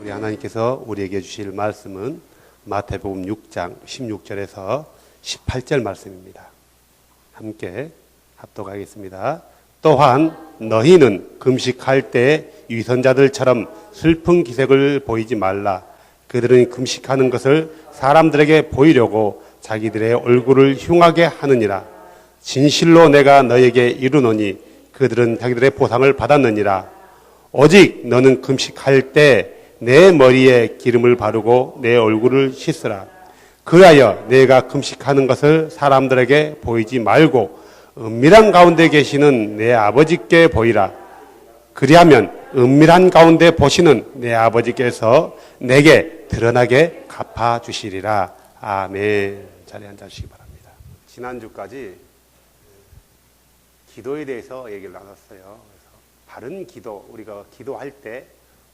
우리 하나님께서 우리에게 주실 말씀은 마태복음 6장 16절에서 18절 말씀입니다. 함께 합독하겠습니다. 또한 너희는 금식할 때 위선자들처럼 슬픈 기색을 보이지 말라. 그들은 금식하는 것을 사람들에게 보이려고 자기들의 얼굴을 흉하게 하느니라. 진실로 내가 너에게 이르노니 그들은 자기들의 보상을 받았느니라. 오직 너는 금식할 때 내 머리에 기름을 바르고 내 얼굴을 씻으라. 그리하여 내가 금식하는 것을 사람들에게 보이지 말고 은밀한 가운데 계시는 내 아버지께 보이라. 그리하면 은밀한 가운데 보시는 내 아버지께서 내게 드러나게 갚아주시리라. 아멘. 자리에 앉아주시기 바랍니다. 지난주까지 기도에 대해서 얘기를 나눴어요. 그래서 바른 기도, 우리가 기도할 때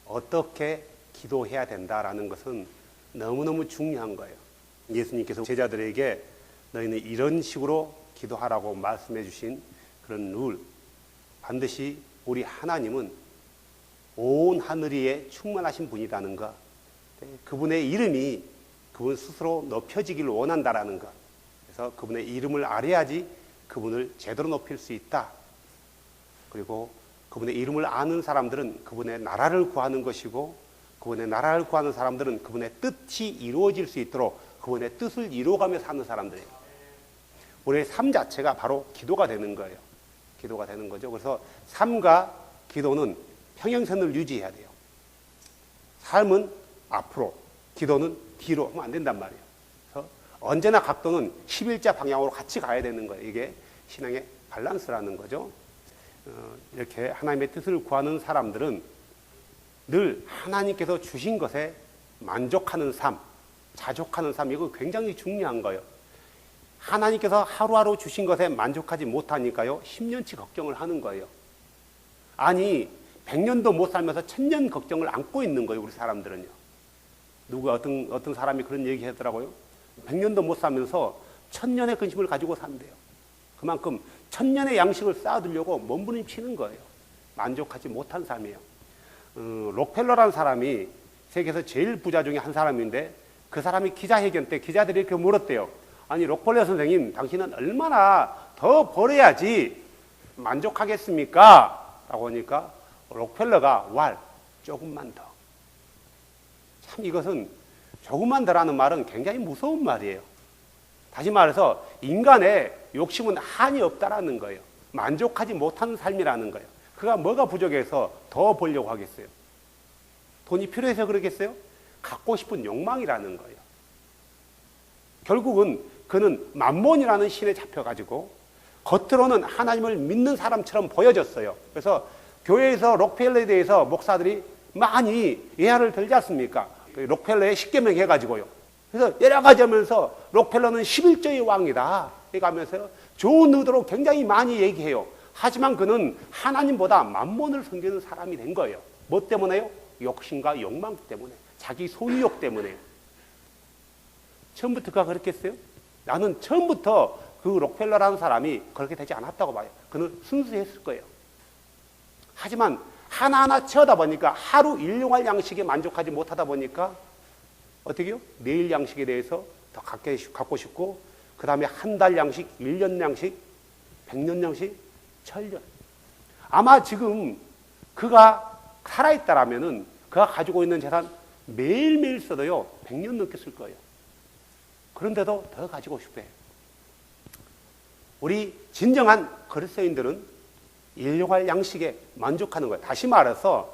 어떻게 기도해야 된다라는 것은 너무너무 중요한 거예요. 예수님께서 제자들에게 너희는 이런 식으로 기도하라고 말씀해 주신 그런 룰, 반드시 우리 하나님은 온 하늘 위에 충만하신 분이라는 것, 그분의 이름이 그분 스스로 높여지기를 원한다라는 것, 그래서 그분의 이름을 알아야지 그분을 제대로 높일 수 있다. 그리고 그분의 이름을 아는 사람들은 그분의 나라를 구하는 것이고, 그분의 나라를 구하는 사람들은 그분의 뜻이 이루어질 수 있도록 그분의 뜻을 이루어가며 사는 사람들이에요. 우리의 삶 자체가 바로 기도가 되는 거예요. 기도가 되는 거죠. 그래서 삶과 기도는 평행선을 유지해야 돼요. 삶은 앞으로, 기도는 뒤로 하면 안 된단 말이에요. 그래서 언제나 각도는 11자 방향으로 같이 가야 되는 거예요. 이게 신앙의 밸런스라는 거죠. 이렇게 하나님의 뜻을 구하는 사람들은 늘 하나님께서 주신 것에 만족하는 삶, 자족하는 삶, 이거 굉장히 중요한 거예요. 하나님께서 하루하루 주신 것에 만족하지 못하니까요, 10년치 걱정을 하는 거예요. 아니, 100년도 못 살면서 1000년 걱정을 안고 있는 거예요, 우리 사람들은요. 어떤 사람이 그런 얘기 하더라고요. 100년도 못 살면서 1000년의 근심을 가지고 산대요. 그만큼 1000년의 양식을 쌓아두려고 몸부림치는 거예요. 만족하지 못한 삶이에요. 록펠러라는 사람이 세계에서 제일 부자 중에 한 사람인데, 그 사람이 기자회견 때 기자들이 이렇게 물었대요. 아니, 록펠러 선생님, 당신은 얼마나 더 벌어야지 만족하겠습니까? 라고 하니까 록펠러가 조금만 더. 참, 이것은 조금만 더라는 말은 굉장히 무서운 말이에요. 다시 말해서 인간의 욕심은 한이 없다라는 거예요. 만족하지 못하는 삶이라는 거예요. 그가 뭐가 부족해서 더 벌려고 하겠어요? 돈이 필요해서 그러겠어요? 갖고 싶은 욕망이라는 거예요. 결국은 그는 맘몬이라는 신에 잡혀가지고 겉으로는 하나님을 믿는 사람처럼 보여졌어요. 그래서 교회에서 록펠러에 대해서 목사들이 많이 예화를 들지 않습니까? 록펠러의 십계명 해가지고요. 그래서 여러 가지 하면서 록펠러는 11조의 왕이다 이렇게 하면서 좋은 의도로 굉장히 많이 얘기해요. 하지만 그는 하나님보다 맘몬을 섬기는 사람이 된 거예요. 뭐 때문에요? 욕심과 욕망 때문에, 자기 소유욕 때문에. 처음부터 그가 그랬겠어요? 나는 처음부터 그 록펠러라는 사람이 그렇게 되지 않았다고 봐요. 그는 순수했을 거예요. 하지만 하나하나 채우다 보니까 하루 일용할 양식에 만족하지 못하다 보니까 어떻게 해요? 내일 양식에 대해서 더 갖고 싶고, 그 다음에 한 달 양식, 1년 양식, 100년 양식, 1000년. 아마 지금 그가 살아있다라면은 그가 가지고 있는 재산 매일매일 써도요, 100년 넘게 쓸 거예요. 그런데도 더 가지고 싶어요. 우리 진정한 그리스도인들은 일용할 양식에 만족하는 거예요. 다시 말해서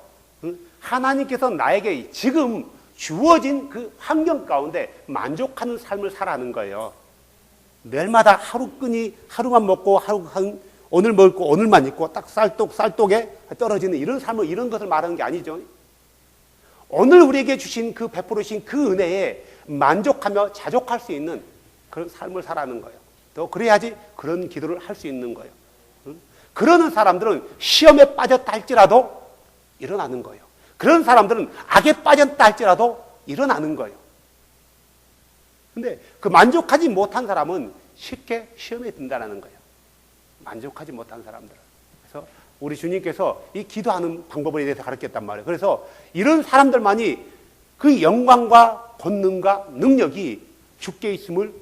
하나님께서 나에게 지금 주어진 그 환경 가운데 만족하는 삶을 살아가는 거예요. 매일마다 하루끈이 하루만 먹고 오늘 먹고 오늘만 있고 딱 쌀독에 떨어지는 이런 삶을, 이런 것을 말하는 게 아니죠. 오늘 우리에게 주신 그 베풀으신 그 은혜에 만족하며 자족할 수 있는 그런 삶을 살아가는 거예요. 또 그래야지 그런 기도를 할 수 있는 거예요. 그러는 사람들은 시험에 빠졌다 할지라도 일어나는 거예요. 그런 사람들은 악에 빠졌다 할지라도 일어나는 거예요. 근데 그 만족하지 못한 사람은 쉽게 시험에 든다는 거예요. 만족하지 못한 사람들은. 그래서 우리 주님께서 이 기도하는 방법에 대해서 가르쳤단 말이에요. 그래서 이런 사람들만이 그 영광과 권능과 능력이 주께 있음을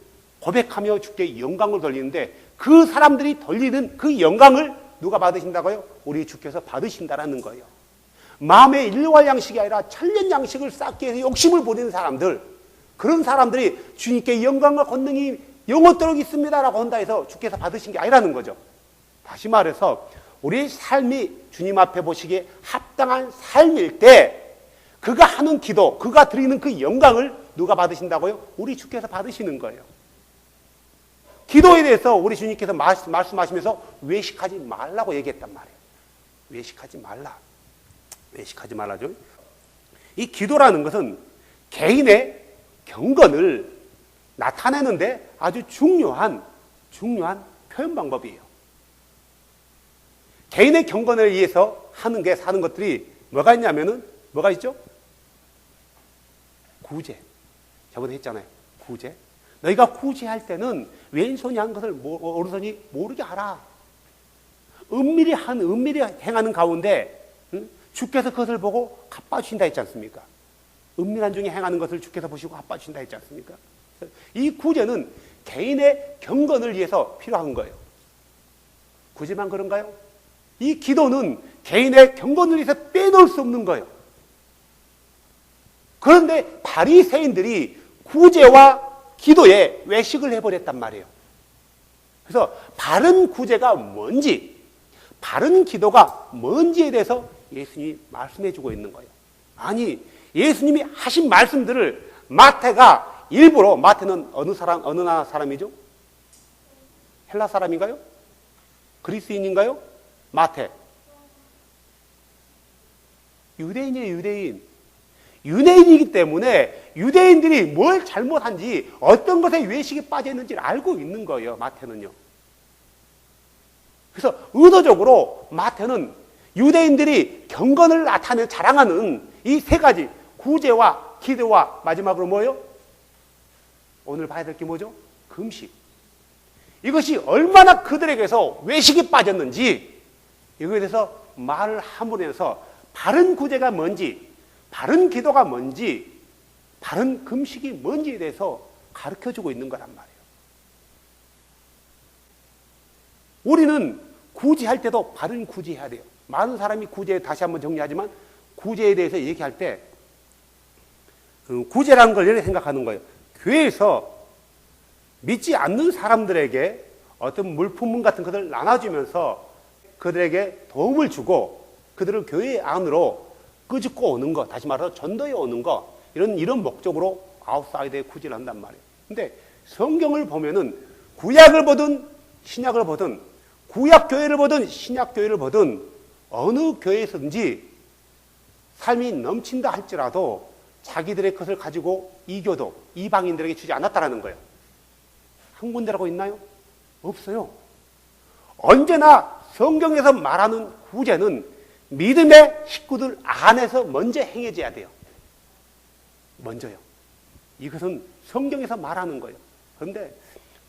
고백하며 주께 영광을 돌리는데, 그 사람들이 돌리는 그 영광을 누가 받으신다고요? 우리 주께서 받으신다라는 거예요. 마음의 일용할 양식이 아니라 천년 양식을 쌓기 위해서 욕심을 부리는 사람들, 그런 사람들이 주님께 영광과 권능이 영원토록 있습니다라고 한다 해서 주께서 받으신 게 아니라는 거죠. 다시 말해서 우리의 삶이 주님 앞에 보시기에 합당한 삶일 때 그가 하는 기도, 그가 드리는 그 영광을 누가 받으신다고요? 우리 주께서 받으시는 거예요. 기도에 대해서 우리 주님께서 말씀하시면서 외식하지 말라고 얘기했단 말이에요. 외식하지 말라. 외식하지 말라죠. 이 기도라는 것은 개인의 경건을 나타내는데 아주 중요한 표현 방법이에요. 개인의 경건을 위해서 사는 것들이 뭐가 있냐면은, 뭐가 있죠? 구제. 저번에 했잖아요. 구제. 너희가 구제할 때는 왼손이 한 것을 오른손이 모르게 하라. 은밀히 행하는 가운데 주께서 그것을 보고 갚아주신다 했지 않습니까? 은밀한 중에 행하는 것을 주께서 보시고 갚아주신다 했지 않습니까? 이 구제는 개인의 경건을 위해서 필요한 거예요. 구제만 그런가요? 이 기도는 개인의 경건을 위해서 빼놓을 수 없는 거예요. 그런데 바리새인들이 구제와 기도에 외식을 해버렸단 말이에요. 그래서 바른 구제가 뭔지, 바른 기도가 뭔지에 대해서 예수님이 말씀해주고 있는 거예요. 아니, 예수님이 하신 말씀들을 마태가 일부러, 마태는 어느 나라 사람이죠? 헬라 사람인가요? 그리스인인가요? 마태. 유대인이에요, 유대인. 유대인이기 때문에 유대인들이 뭘 잘못한지, 어떤 것에 외식이 빠져 있는지를 알고 있는 거예요, 마태는요. 그래서 의도적으로 마태는 유대인들이 경건을 자랑하는 이 세 가지, 구제와 기도와 마지막으로 뭐예요? 오늘 봐야 될 게 뭐죠? 금식. 이것이 얼마나 그들에게서 외식이 빠졌는지, 이거에 대해서 말을 하면서 바른 구제가 뭔지, 바른 기도가 뭔지, 바른 금식이 뭔지에 대해서 가르쳐주고 있는 거란 말이에요. 우리는 구제할 때도 바른 구제해야 돼요. 많은 사람이 구제, 다시 한번 정리하지만, 구제에 대해서 얘기할 때 구제라는 걸 이렇게 생각하는 거예요. 교회에서 믿지 않는 사람들에게 어떤 물품 같은 것을 나눠주면서 그들에게 도움을 주고 그들을 교회 안으로 끄집고 오는 것, 다시 말해서 전도해 오는 것, 이런 목적으로 아웃사이드에 구제를 한단 말이에요. 근데 성경을 보면은 구약을 보든 신약을 보든, 구약 교회를 보든 신약 교회를 보든 어느 교회에서든지 삶이 넘친다 할지라도 자기들의 것을 가지고 이교도, 이방인들에게 주지 않았다라는 거예요. 한 군데라고 있나요? 없어요. 언제나 성경에서 말하는 구제는 믿음의 식구들 안에서 먼저 행해져야 돼요. 먼저요. 이것은 성경에서 말하는 거예요. 그런데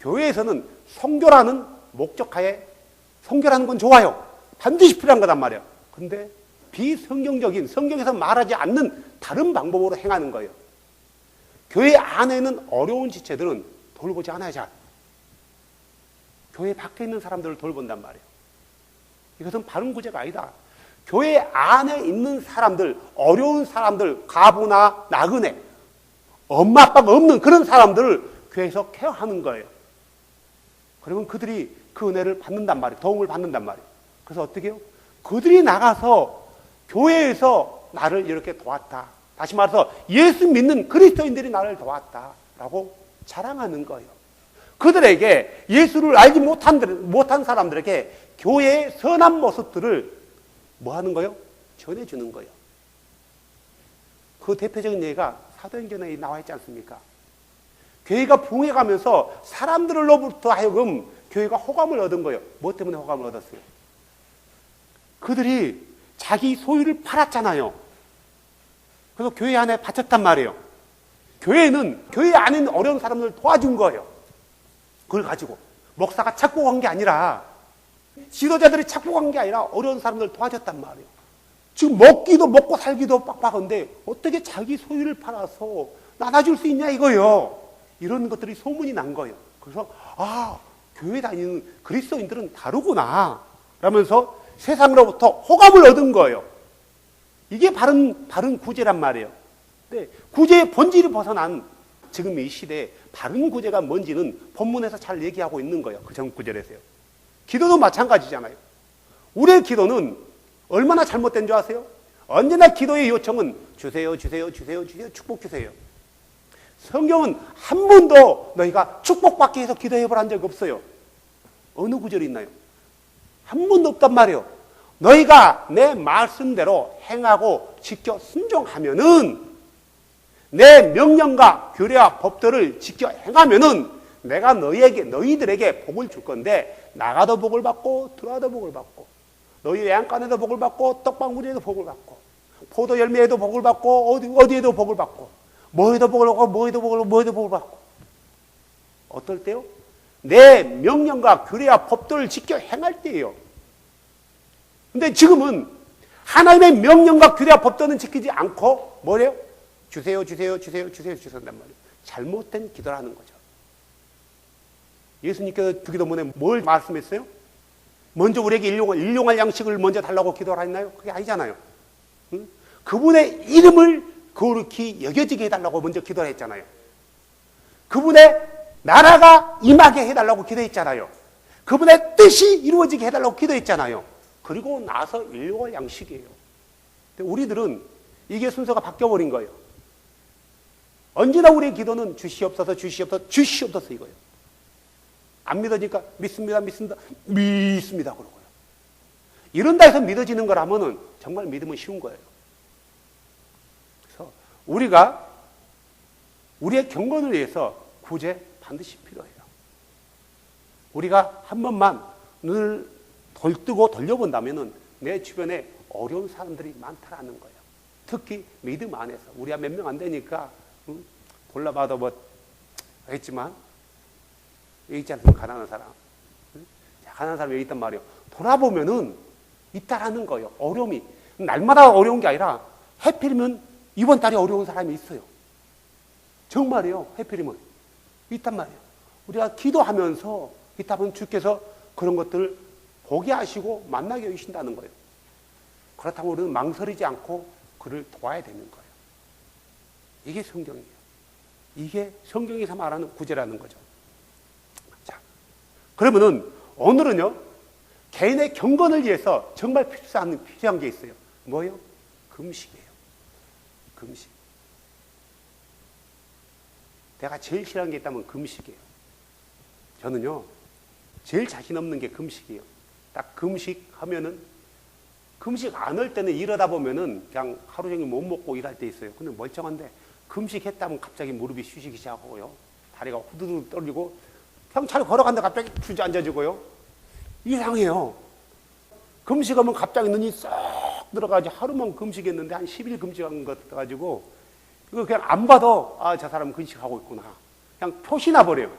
교회에서는 선교라는 목적하에, 선교라는 건 좋아요. 반드시 필요한 거단 말이에요. 그런데 비성경적인, 성경에서 말하지 않는 다른 방법으로 행하는 거예요. 교회 안에 있는 어려운 지체들은 돌보지 않아요, 잘. 교회 밖에 있는 사람들을 돌본단 말이에요. 이것은 바른 구제가 아니다. 교회 안에 있는 사람들, 어려운 사람들, 가부나 나그네, 엄마 아빠가 없는 그런 사람들을 교회에서 케어하는 거예요. 그러면 그들이 그 은혜를 받는단 말이에요. 도움을 받는단 말이에요. 그래서 어떻게 해요? 그들이 나가서 교회에서 나를 이렇게 도왔다. 다시 말해서 예수 믿는 그리스도인들이 나를 도왔다라고 자랑하는 거예요. 그들에게, 예수를 알지 못한 사람들에게 교회의 선한 모습들을 뭐 하는 거예요? 전해주는 거예요. 그 대표적인 예가 사도행전에 나와 있지 않습니까? 교회가 부흥해가면서 사람들로부터 하여금 교회가 호감을 얻은 거예요. 뭐 때문에 호감을 얻었어요? 그들이 자기 소유를 팔았잖아요. 그래서 교회 안에 바쳤단 말이에요. 교회는 교회 안에 있는 어려운 사람들을 도와준 거예요. 그걸 가지고 목사가 착복한 게 아니라, 지도자들이 착복한 게 아니라 어려운 사람들을 도와줬단 말이에요. 지금 먹기도 먹고 살기도 빡빡한데 어떻게 자기 소유를 팔아서 나눠줄 수 있냐 이거요. 이런 것들이 소문이 난 거예요. 그래서 교회 다니는 그리스도인들은 다르구나 라면서 세상으로부터 호감을 얻은 거예요. 이게 바른 구제란 말이에요. 근데 구제의 본질이 벗어난 지금 이 시대에 바른 구제가 뭔지는 본문에서 잘 얘기하고 있는 거예요. 그 전 구절에서요. 기도도 마찬가지잖아요. 우리의 기도는 얼마나 잘못된 줄 아세요? 언제나 기도의 요청은 주세요, 주세요, 주세요, 주세요, 축복 주세요. 성경은 한 번도 너희가 축복받기 위해서 기도해보란 적 없어요. 어느 구절이 있나요? 한 번도 없단 말이에요. 너희가 내 말씀대로 행하고 지켜 순종하면은, 내 명령과 규례와 법도를 지켜 행하면은 내가 너희들에게 복을 줄 건데, 나가도 복을 받고 들어와도 복을 받고, 너희 외양간에도 복을 받고 떡방울에도 복을 받고, 포도 열매에도 복을 받고, 어디에도 복을 받고, 뭐에도 복을 받고, 뭐에도 복을 받고. 어떨 때요? 내 명령과 규례와 법도를 지켜 행할 때예요. 근데 지금은 하나님의 명령과 규례와 법도는 지키지 않고 뭐래요? 주세요, 주세요, 주세요, 주세요, 주세요란 말이에요. 잘못된 기도라는 거죠. 예수님께서 주기도문에 뭘 말씀했어요? 먼저 우리에게 일용할 양식을 먼저 달라고 기도를 했나요? 그게 아니잖아요. 응? 그분의 이름을 거룩히 여겨지게 해달라고 먼저 기도를 했잖아요. 그분의 나라가 임하게 해달라고 기도했잖아요. 그분의 뜻이 이루어지게 해달라고 기도했잖아요. 그리고 나서 일용할 양식이에요. 근데 우리들은 이게 순서가 바뀌어버린 거예요. 언제나 우리의 기도는 주시옵소서, 주시옵소서, 주시옵소서 이거예요. 안 믿어지니까 믿습니다, 믿습니다, 믿습니다 그러고요. 이런다 해서 믿어지는 거라면은 정말 믿으면 쉬운 거예요. 그래서 우리가 우리의 경건을 위해서 구제 반드시 필요해요. 우리가 한 번만 눈을 돌뜨고 돌려본다면은 내 주변에 어려운 사람들이 많다라는 거예요. 특히 믿음 안에서 우리가 몇 명 안 되니까 골라봐도 뭐 했지만 여기 있잖아요. 가난한 사람. 가난한 사람이 여기 있단 말이에요. 돌아보면은 있다라는 거예요. 어려움이. 날마다 어려운 게 아니라 해필이면 이번 달에 어려운 사람이 있어요. 정말이에요. 해필이면. 있단 말이에요. 우리가 기도하면서 있다 보면 주께서 그런 것들을 보게 하시고 만나게 해주신다는 거예요. 그렇다면 우리는 망설이지 않고 그를 도와야 되는 거예요. 이게 성경이에요. 이게 성경에서 말하는 구제라는 거죠. 자, 그러면은 오늘은요, 개인의 경건을 위해서 정말 필요한 게 있어요. 뭐예요? 금식이에요. 금식. 내가 제일 싫어하는 게 있다면 금식이에요. 저는요, 제일 자신 없는 게 금식이에요. 딱 금식하면은, 금식 안 할 때는 일하다 보면은 그냥 하루 종일 못 먹고 일할 때 있어요. 근데 멀쩡한데, 금식했다면 갑자기 무릎이 쉬시기 시작하고요. 다리가 후두둑 떨리고, 그냥 잘 걸어간다 갑자기 주저앉아지고요. 이상해요. 금식하면 갑자기 눈이 쏙 들어가지고 하루만 금식했는데 한 10일 금식한 것 같아가지고, 이거 그냥 안 봐도, 저 사람은 금식하고 있구나. 그냥 표시 나버려요.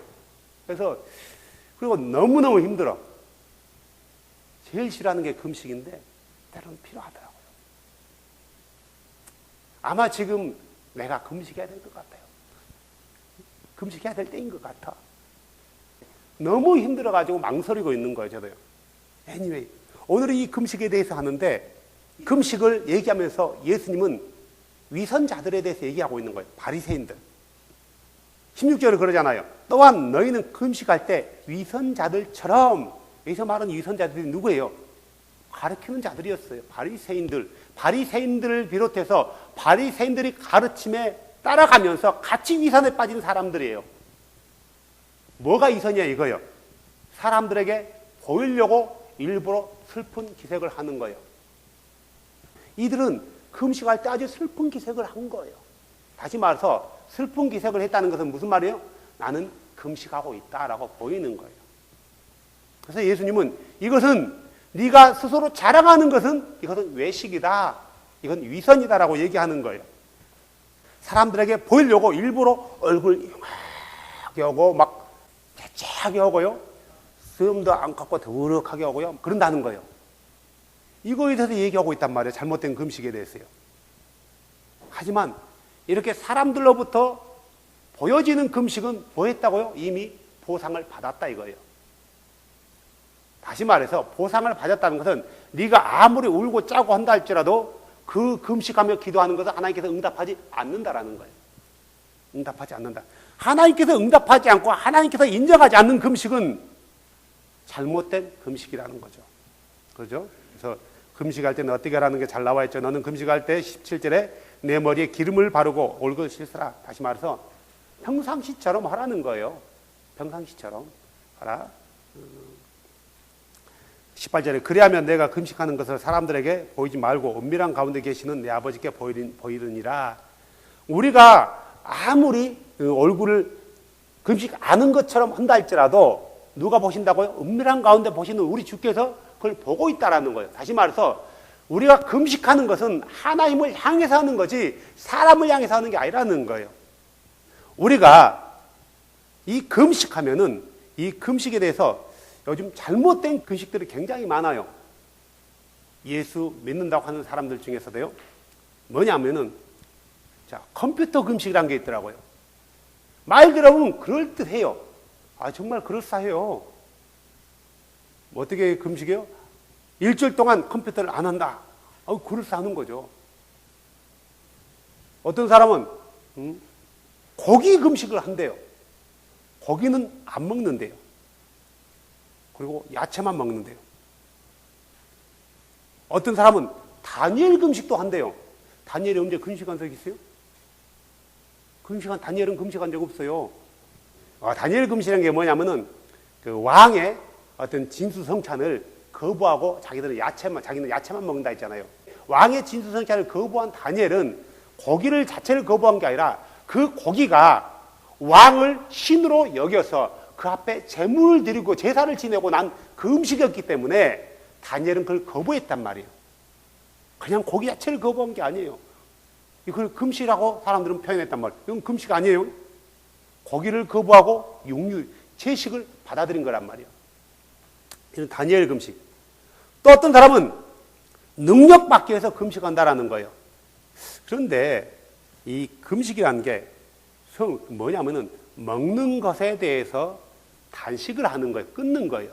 그래서, 그리고 너무너무 힘들어. 제일 싫어하는 게 금식인데, 때로는 필요하더라고요. 아마 지금 내가 금식해야 될 것 같아요. 금식해야 될 때인 것 같아. 너무 힘들어가지고 망설이고 있는 거예요, 저도요. Anyway, 오늘은 이 금식에 대해서 하는데, 금식을 얘기하면서 예수님은 위선자들에 대해서 얘기하고 있는 거예요. 바리새인들. 16절에 그러잖아요. 또한 너희는 금식할 때 위선자들처럼, 여기서 말하는 위선자들이 누구예요? 가르치는 자들이었어요. 바리새인들. 바리새인들을 비롯해서 바리새인들이 가르침에 따라가면서 같이 위선에 빠진 사람들이에요. 뭐가 위선이야 이거요? 사람들에게 보이려고 일부러 슬픈 기색을 하는 거예요. 이들은 금식할 때 아주 슬픈 기색을 한 거예요. 다시 말해서 슬픈 기색을 했다는 것은 무슨 말이에요? 나는 금식하고 있다라고 보이는 거예요. 그래서 예수님은 이것은 네가 스스로 자랑하는 것은 이것은 외식이다. 이건 위선이다라고 얘기하는 거예요. 사람들에게 보이려고 일부러 얼굴 이만하게 하고 막 대차하게 하고요. 수염도 안 깎고 더부룩하게 하고요. 그런다는 거예요. 이거에 대해서 얘기하고 있단 말이에요. 잘못된 금식에 대해서요. 하지만 이렇게 사람들로부터 보여지는 금식은 뭐 했다고요? 이미 보상을 받았다 이거예요. 다시 말해서 보상을 받았다는 것은 네가 아무리 울고 짜고 한다 할지라도 그 금식하며 기도하는 것은 하나님께서 응답하지 않는다라는 거예요. 응답하지 않는다. 하나님께서 응답하지 않고 하나님께서 인정하지 않는 금식은 잘못된 금식이라는 거죠. 그죠? 그래서 금식할 때는 어떻게 하라는 게 잘 나와 있죠. 너는 금식할 때 17절에 내 머리에 기름을 바르고 얼굴 씻으라. 다시 말해서 평상시처럼 하라는 거예요. 평상시처럼 하라. 18절에 그리하면 내가 금식하는 것을 사람들에게 보이지 말고 은밀한 가운데 계시는 내 아버지께 보이느니라. 우리가 아무리 얼굴을 금식 안 한 것처럼 한다 할지라도 누가 보신다고요? 은밀한 가운데 보시는 우리 주께서 그걸 보고 있다라는 거예요. 다시 말해서 우리가 금식하는 것은 하나님을 향해서 하는 거지 사람을 향해서 하는 게 아니라는 거예요. 우리가 이 금식하면은 이 금식에 대해서 요즘 잘못된 금식들이 굉장히 많아요. 예수 믿는다고 하는 사람들 중에서도요. 뭐냐면은 자, 컴퓨터 금식이라는 게 있더라고요. 말 들어보면 그럴듯해요. 아, 정말 그럴싸해요. 어떻게 금식이요? 일주일 동안 컴퓨터를 안 한다. 그럴싸하는 거죠. 어떤 사람은 고기 금식을 한대요. 고기는 안 먹는데요. 그리고 야채만 먹는데요. 어떤 사람은 다니엘 금식도 한대요. 다니엘이 언제 금식한 적 있어요? 다니엘은 금식한 적 없어요. 다니엘 금식이라는 게 뭐냐면은 그 왕의 어떤 진수성찬을 거부하고 자기는 야채만 먹는다 했잖아요. 왕의 진수성찬을 거부한 다니엘은 고기를 자체를 거부한 게 아니라 그 고기가 왕을 신으로 여겨서 그 앞에 제물을 드리고 제사를 지내고 난 그 음식이었기 때문에 다니엘은 그걸 거부했단 말이에요. 그냥 고기 자체를 거부한 게 아니에요. 이걸 금식이라고 사람들은 표현했단 말이에요. 이건 금식 아니에요. 고기를 거부하고 육류, 채식을 받아들인 거란 말이에요. 이런 다니엘 금식. 또 어떤 사람은 능력 받기 위해서 금식한다라는 거예요. 그런데 이 금식이라는 게 뭐냐면은 먹는 것에 대해서 단식을 하는 거예요. 끊는 거예요.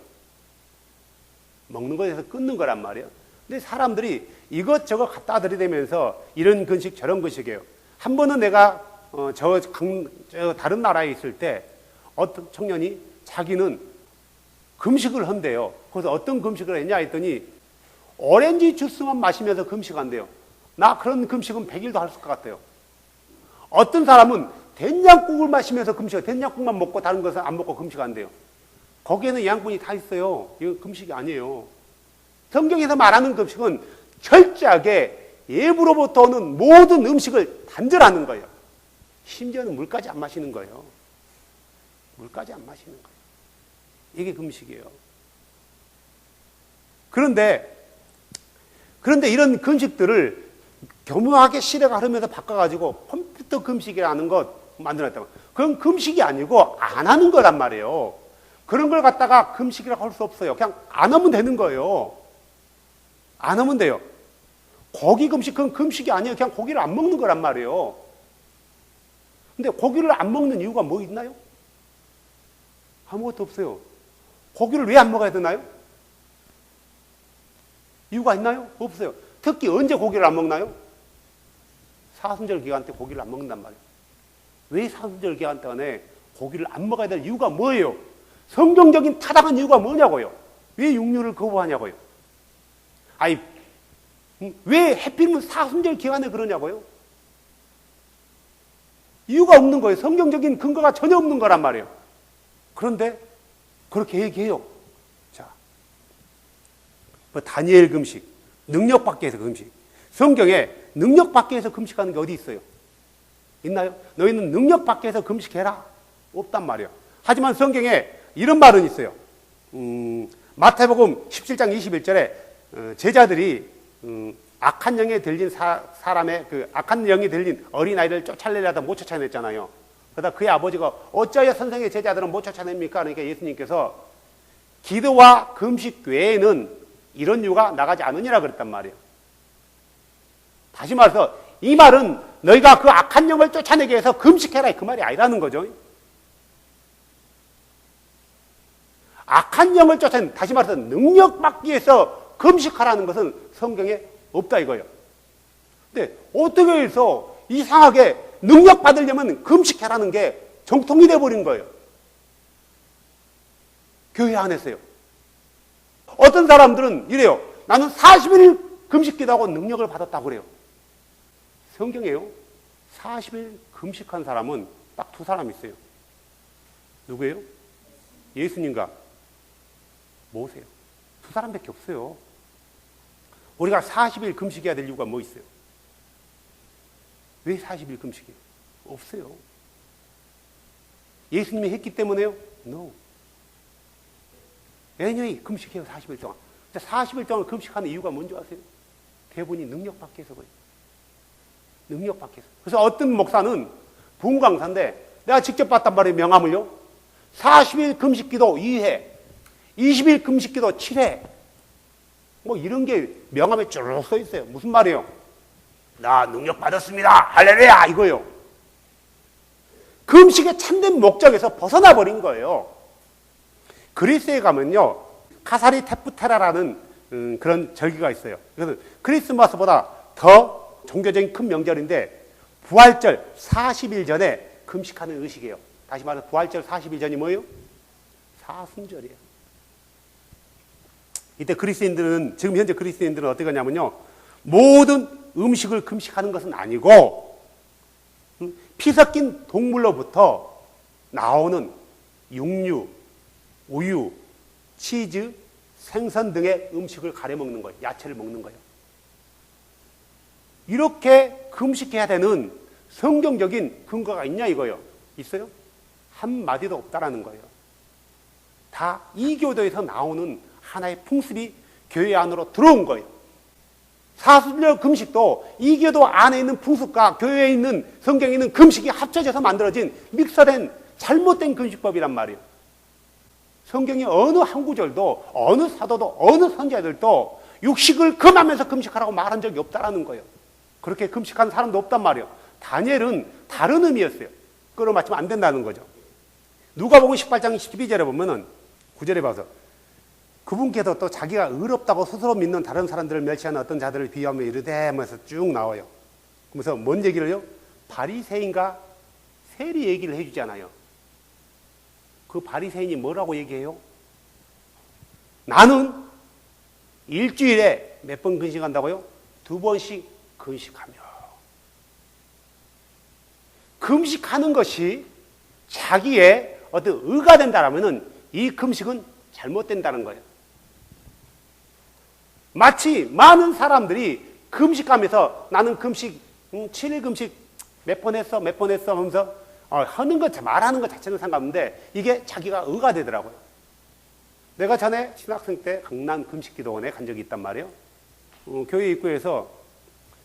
먹는 것에 대해서 끊는 거란 말이에요. 근데 사람들이 이것저것 갖다 들이대면서 이런 금식 저런 금식이에요. 한 번은 내가 저 다른 나라에 있을 때 어떤 청년이 자기는 금식을 한대요. 그래서 어떤 금식을 했냐 했더니 오렌지 주스만 마시면서 금식한대요. 나 그런 금식은 100일도 할 것 같아요. 어떤 사람은 된장국을 마시면서 금식해요. 된장국만 먹고 다른 것은 안 먹고 금식한대요. 거기에는 양분이 다 있어요. 이거 금식이 아니에요. 성경에서 말하는 금식은 철저하게 예부로부터 오는 모든 음식을 단절하는 거예요. 심지어는 물까지 안 마시는 거예요. 물까지 안 마시는 거예요. 이게 금식이에요. 그런데 이런 금식들을 교묘하게 시대가 흐르면서 바꿔가지고 컴퓨터 금식이라는 것 만들어냈다고. 그건 금식이 아니고 안 하는 거란 말이에요. 그런 걸 갖다가 금식이라고 할 수 없어요. 그냥 안 하면 되는 거예요. 안 하면 돼요. 고기 금식, 그건 금식이 아니에요. 그냥 고기를 안 먹는 거란 말이에요. 근데 고기를 안 먹는 이유가 뭐 있나요? 아무것도 없어요. 고기를 왜 안 먹어야 되나요? 이유가 있나요? 없어요. 특히 언제 고기를 안 먹나요? 사순절 기간 때 고기를 안 먹는단 말이에요. 왜 사순절 기간 동안에 고기를 안 먹어야 될 이유가 뭐예요? 성경적인 타당한 이유가 뭐냐고요? 왜 육류를 거부하냐고요? 아니, 왜 하필이면 사순절 기간에 그러냐고요? 이유가 없는 거예요. 성경적인 근거가 전혀 없는 거란 말이에요. 그런데 그렇게 얘기해요. 자, 뭐 다니엘 금식, 능력 받기 위해서 금식. 성경에 능력 받기 위해서 금식하는 게 어디 있어요? 있나요? 너희는 능력 받기 위해서 금식해라. 없단 말이에요. 하지만 성경에 이런 말은 있어요. 마태복음 17장 21절에 제자들이 악한 영에 들린 사람의 그 악한 영에 들린 어린아이를 쫓아내려다 못 쫓아냈잖아요. 그러다 그의 아버지가 어찌하여 선생의 제자들은 못 쫓아냅니까? 그러니까 예수님께서 기도와 금식 외에는 이런 유가 나가지 않으니라 그랬단 말이에요. 다시 말해서 이 말은 너희가 그 악한 영을 쫓아내기 위해서 금식해라 그 말이 아니라는 거죠. 악한 영을 쫓아내는, 다시 말해서 능력받기 위해서 금식하라는 것은 성경에 없다 이거예요. 근데 어떻게 해서 이상하게 능력받으려면 금식해라는 게 정통이 돼버린 거예요. 교회 안에서요. 어떤 사람들은 이래요. 나는 40일 금식기도 하고 능력을 받았다고 그래요. 성경에요. 40일 금식한 사람은 딱 두 사람 있어요. 누구예요? 예수님과 모세요. 두 사람밖에 없어요. 우리가 40일 금식해야 될 이유가 뭐 있어요? 왜 40일 금식이에요? 없어요. 예수님이 했기 때문에요? No. 애년이 금식해요, 40일 동안. 40일 동안 금식하는 이유가 뭔지 아세요? 대부분이 능력받기 위해서 그래요. 능력받기 위해서. 그래서 어떤 목사는 부흥강사인데 내가 직접 봤단 말이에요, 명함을요. 40일 금식기도 2회, 20일 금식기도 7회. 뭐 이런 게 명함에 쭉 써 있어요. 무슨 말이에요? 나 능력받았습니다. 할렐루야! 이거요. 금식의 참된 목적에서 벗어나 버린 거예요. 그리스에 가면요, 카사리 테프테라라는 그런 절기가 있어요. 그래서 크리스마스보다 더 종교적인 큰 명절인데 부활절 40일 전에 금식하는 의식이에요. 다시 말해서 부활절 40일 전이 뭐예요? 사순절이에요. 이때 그리스인들은, 지금 현재 그리스인들은 어떻게 하냐면요, 모든 음식을 금식하는 것은 아니고 피 섞인 동물로부터 나오는 육류, 우유, 치즈, 생선 등의 음식을 가려 먹는 거예요. 야채를 먹는 거예요. 이렇게 금식해야 되는 성경적인 근거가 있냐 이거예요. 있어요? 한마디도 없다라는 거예요. 다 이교도에서 나오는 하나의 풍습이 교회 안으로 들어온 거예요. 사순절 금식도 이교도 안에 있는 풍습과 교회에 있는 성경에 있는 금식이 합쳐져서 만들어진 믹서된 잘못된 금식법이란 말이에요. 성경의 어느 한 구절도 어느 사도도 어느 선지자들도 육식을 금하면서 금식하라고 말한 적이 없다라는 거예요. 그렇게 금식한 사람도 없단 말이에요. 다니엘은 다른 의미였어요. 그걸 맞추면 안 된다는 거죠. 누가복음 18장 12절에 보면은 9절에 봐서 그분께서 또 자기가 의롭다고 스스로 믿는 다른 사람들을 멸시하는 어떤 자들을 비유하며 이르되 하면서 쭉 나와요. 그러면서 뭔 얘기를 해요? 바리새인과 세리 얘기를 해주잖아요. 그 바리새인이 뭐라고 얘기해요? 나는 일주일에 몇 번 금식한다고요? 2번씩 금식하며. 금식하는 것이 자기의 어떤 의가 된다라면은 이 금식은 잘못된다는 거예요. 마치 많은 사람들이 금식하면서 나는 금식 7일 금식 몇 번 했어 하면서 하는 것, 말하는 것 자체는 상관없는데 이게 자기가 의가 되더라고요. 내가 전에 신학생 때 강남 금식기도원에 간 적이 있단 말이에요. 교회 입구에서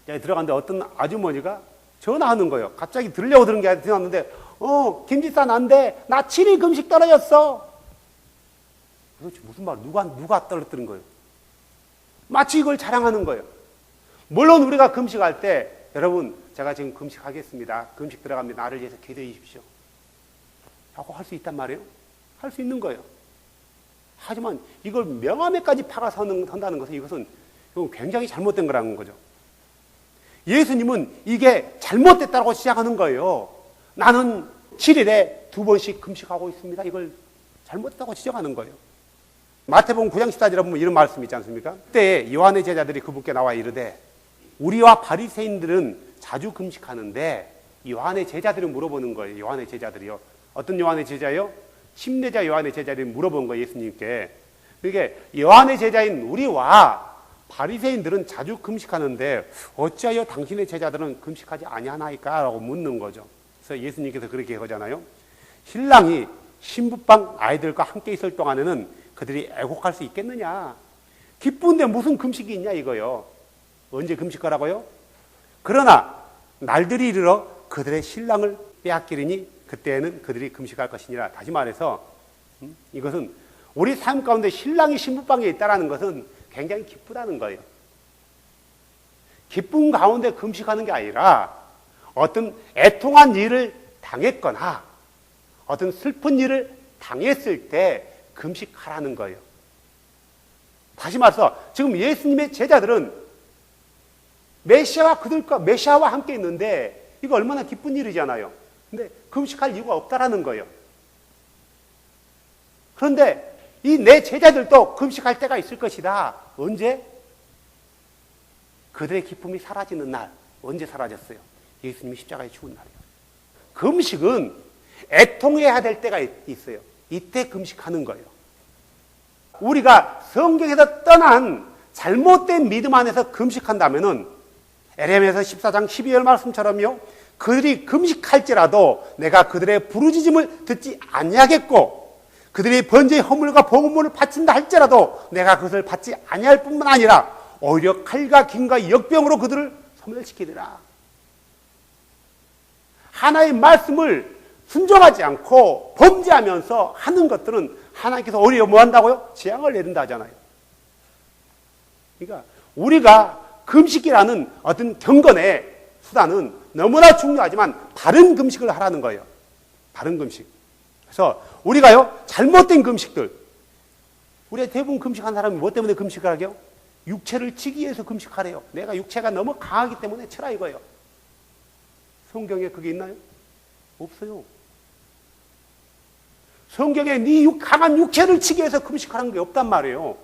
들어갔는데 어떤 아주머니가 전화하는 거예요. 갑자기 들으려고 들은 게 아니라 들었는데 김지산 안 돼. 나 7일 금식 떨어졌어. 도대체 무슨 말, 누가 떨어뜨린 거예요? 마치 이걸 자랑하는 거예요. 물론 우리가 금식할 때 여러분 제가 지금 금식하겠습니다. 금식 들어갑니다. 나를 위해서 기도해 주십시오. 라고 할 수 있단 말이에요. 할 수 있는 거예요. 하지만 이걸 명함에까지 파가서 한다는 것은 이건 굉장히 잘못된 거라는 거죠. 예수님은 이게 잘못됐다고 시작하는 거예요. 나는 7일에 2번씩 금식하고 있습니다. 이걸 잘못됐다고 지적하는 거예요. 마태복음 9장 14절에 보면 이런 말씀이 있지 않습니까? 그때 요한의 제자들이 그분께 나와 이르되 우리와 바리새인들은 자주 금식하는데 요한의 제자들이 물어보는 거예요. 요한의 제자들이요. 어떤 요한의 제자요? 침례자 요한의 제자들이 물어본 거예요. 예수님께. 그러니까 요한의 제자인 우리와 바리새인들은 자주 금식하는데 어찌하여 당신의 제자들은 금식하지 아니하나이까? 라고 묻는 거죠. 그래서 예수님께서 그렇게 하잖아요. 신랑이 신부방 아이들과 함께 있을 동안에는 그들이 애곡할 수 있겠느냐? 기쁜데 무슨 금식이 있냐 이거요. 언제 금식하라고요? 그러나 날들이 이르러 그들의 신랑을 빼앗기리니 그때에는 그들이 금식할 것이니라. 다시 말해서 이것은 우리 삶 가운데 신랑이 신부방에 있다는 것은 굉장히 기쁘다는 거예요. 기쁨 가운데 금식하는 게 아니라 어떤 애통한 일을 당했거나 어떤 슬픈 일을 당했을 때 금식하라는 거예요. 다시 말해서 지금 예수님의 제자들은 메시아와 함께 있는데 이거 얼마나 기쁜 일이잖아요. 근데 금식할 이유가 없다라는 거예요. 그런데 이 내 제자들도 금식할 때가 있을 것이다. 언제? 그들의 기쁨이 사라지는 날. 언제 사라졌어요? 예수님이 십자가에 죽은 날이에요. 금식은 애통해야 될 때가 있어요. 이때 금식하는 거예요. 우리가 성경에서 떠난 잘못된 믿음 안에서 금식한다면은 에레미야서 14장 12절 말씀처럼요. 그들이 금식할지라도 내가 그들의 부르짖음을 듣지 아니하겠고 그들이 번제의 허물과 봉헌물을 바친다 할지라도 내가 그것을 받지 아니할 뿐만 아니라 오히려 칼과 김과 역병으로 그들을 소멸시키리라. 하나의 말씀을 순종하지 않고 범죄하면서 하는 것들은 하나님께서 오히려 뭐 한다고요? 재앙을 내린다 하잖아요. 그러니까 우리가 금식이라는 어떤 경건의 수단은 너무나 중요하지만 바른 금식을 하라는 거예요. 바른 금식. 그래서 우리가요, 잘못된 금식들. 우리가 대부분 금식한 사람이 뭐 때문에 금식을 하게요? 육체를 치기 위해서 금식하래요. 내가 육체가 너무 강하기 때문에 치라 이거예요. 성경에 그게 있나요? 없어요. 성경에 네 강한 육체를 치기 위해서 금식하라는 게 없단 말이에요.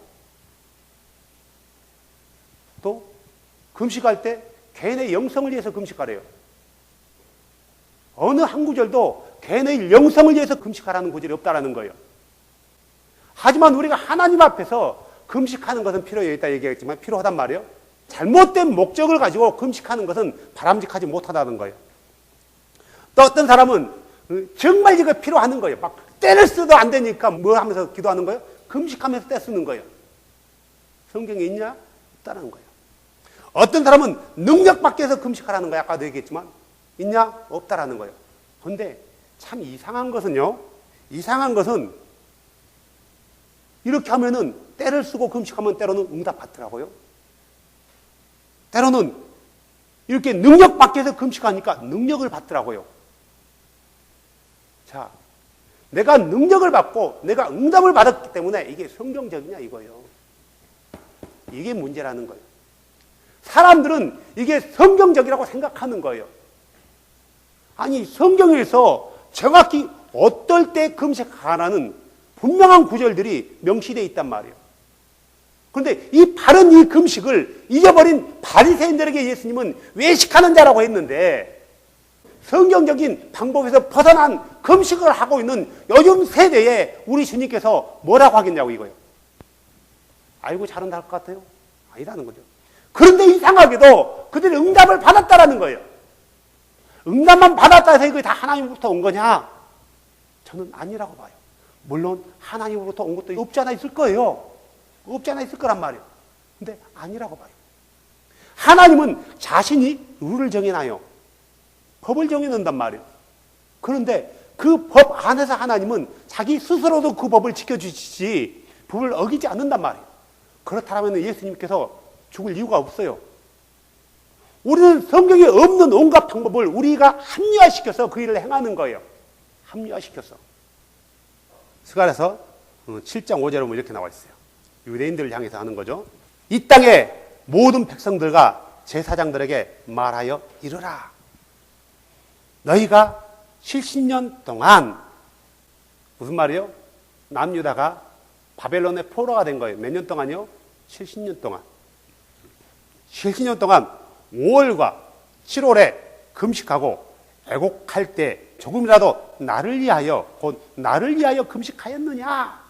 또 금식할 때 개인의 영성을 위해서 금식하래요. 어느 한 구절도 개인의 영성을 위해서 금식하라는 구절이 없다라는 거예요. 하지만 우리가 하나님 앞에서 금식하는 것은 필요했다 얘기했지만 필요하단 말이에요. 잘못된 목적을 가지고 금식하는 것은 바람직하지 못하다는 거예요. 또 어떤 사람은 정말 이거 필요하는 거예요. 막 때를 써도 안 되니까 뭐 하면서 기도하는 거예요? 금식하면서 때 쓰는 거예요. 성경에 있냐? 없다는 거예요. 어떤 사람은 능력 받기 위해서 금식하라는 거예요. 아까도 얘기했지만 있냐? 없다라는 거예요. 그런데 참 이상한 것은요. 이상한 것은 이렇게 하면은 때를 쓰고 금식하면 때로는 응답 받더라고요. 때로는 이렇게 능력 받기 위해서 금식하니까 능력을 받더라고요. 자, 내가 능력을 받고 내가 응답을 받았기 때문에 이게 성경적이냐 이거예요. 이게 문제라는 거예요. 사람들은 이게 성경적이라고 생각하는 거예요. 아니 성경에서 정확히 어떨 때 금식하라는 분명한 구절들이 명시되어 있단 말이에요. 그런데 이 바른 이 금식을 잊어버린 바리새인들에게 예수님은 외식하는 자라고 했는데 성경적인 방법에서 벗어난 금식을 하고 있는 요즘 세대에 우리 주님께서 뭐라고 하겠냐고 이거예요. 알고 잘한다 할 것 같아요? 아니라는 거죠. 그런데 이상하게도 그들이 응답을 받았다라는 거예요. 응답만 받았다 해서 이게 다 하나님으로부터 온 거냐? 저는 아니라고 봐요. 물론 하나님으로부터 온 것도 없지 않아 있을 거예요. 없지 않아 있을 거란 말이에요. 근데 아니라고 봐요. 하나님은 자신이 룰을 정해놔요. 법을 정해놓는단 말이에요. 그런데 그 법 안에서 하나님은 자기 스스로도 그 법을 지켜주시지 법을 어기지 않는단 말이에요. 그렇다면 예수님께서 죽을 이유가 없어요. 우리는 성경에 없는 온갖 방법을 우리가 합리화시켜서 그 일을 행하는 거예요. 합리화시켜서. 스가랴서 7장 5절에 보면 이렇게 나와 있어요. 유대인들을 향해서 하는 거죠. 이 땅의 모든 백성들과 제사장들에게 말하여 이르라. 너희가 70년 동안 무슨 말이에요? 남유다가 바벨론의 포로가 된 거예요. 몇 년 동안요? 70년 동안. 70년 동안 5월과 7월에 금식하고 애곡할 때 조금이라도 나를 위하여 곧 나를 위하여 금식하였느냐?